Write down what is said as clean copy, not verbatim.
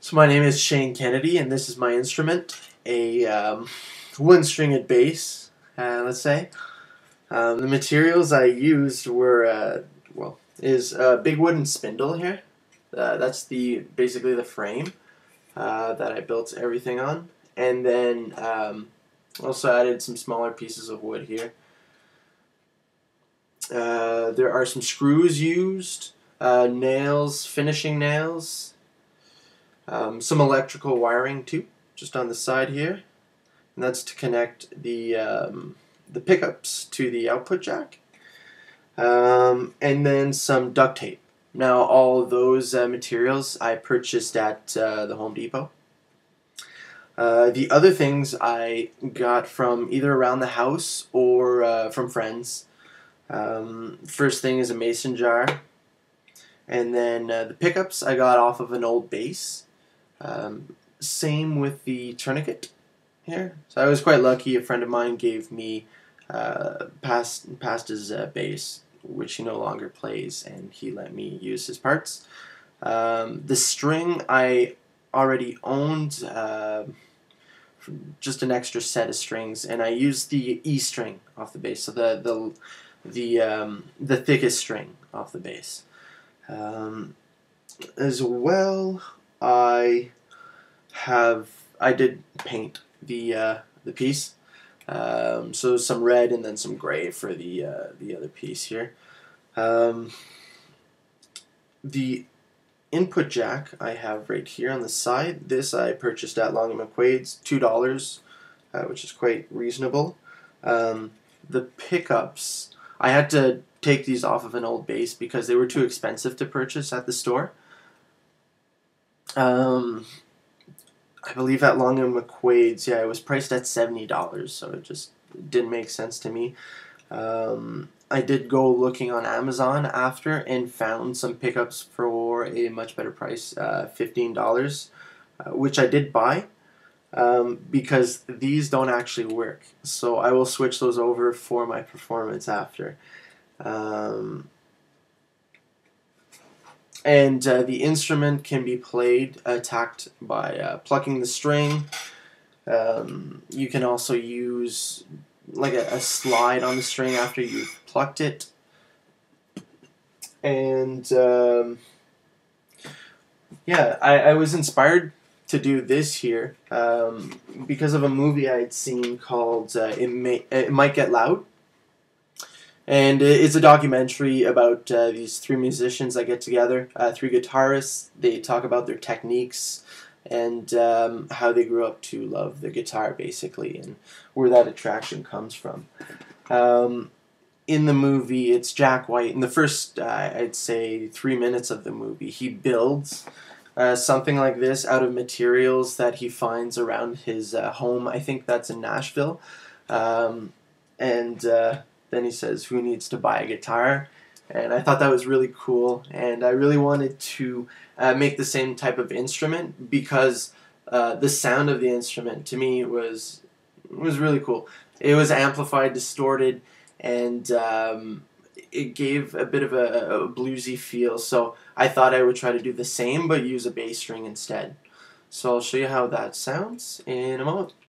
So my name is Shane Kennedy, and this is my instrument, a one-stringed bass, let's say. The materials I used were, is a big wooden spindle here. That's basically the frame that I built everything on. And then also added some smaller pieces of wood here. There are some screws used, nails, finishing nails, some electrical wiring too, just on the side here, and that's to connect the pickups to the output jack, and then some duct tape. Now all of those materials I purchased at the Home Depot. The other things I got from either around the house or from friends. First thing is a mason jar, and then the pickups I got off of an old bass. Same with the tourniquet here. So I was quite lucky. A friend of mine gave me past his bass, which he no longer plays, and he let me use his parts. The string I already owned, just an extra set of strings, and I used the E string off the bass, so the thickest string off the bass. As well, I did paint the piece, so some red and then some gray for the other piece here. The input jack I have right here on the side. This I purchased at Long & McQuaid's, $2, which is quite reasonable. The pickups, I had to take these off of an old bass because they were too expensive to purchase at the store. I believe at Long & McQuaid's, yeah, it was priced at $70, so it just didn't make sense to me. I did go looking on Amazon after and found some pickups for a much better price, $15, which I did buy because these don't actually work. So I will switch those over for my performance after. And the instrument can be played, attacked by plucking the string. You can also use like a slide on the string after you've plucked it. And yeah, I was inspired to do this here because of a movie I had seen called It Might Get Loud. And it's a documentary about these three musicians that get together, three guitarists. They talk about their techniques and how they grew up to love the guitar, basically, and where that attraction comes from. In the movie, it's Jack White. In the first, I'd say, 3 minutes of the movie, he builds something like this out of materials that he finds around his home. I think that's in Nashville. Then he says, "Who needs to buy a guitar?" And I thought that was really cool. And I really wanted to make the same type of instrument because the sound of the instrument, to me, was really cool. It was amplified, distorted, and it gave a bit of a bluesy feel. So I thought I would try to do the same, but use a bass string instead. So I'll show you how that sounds in a moment.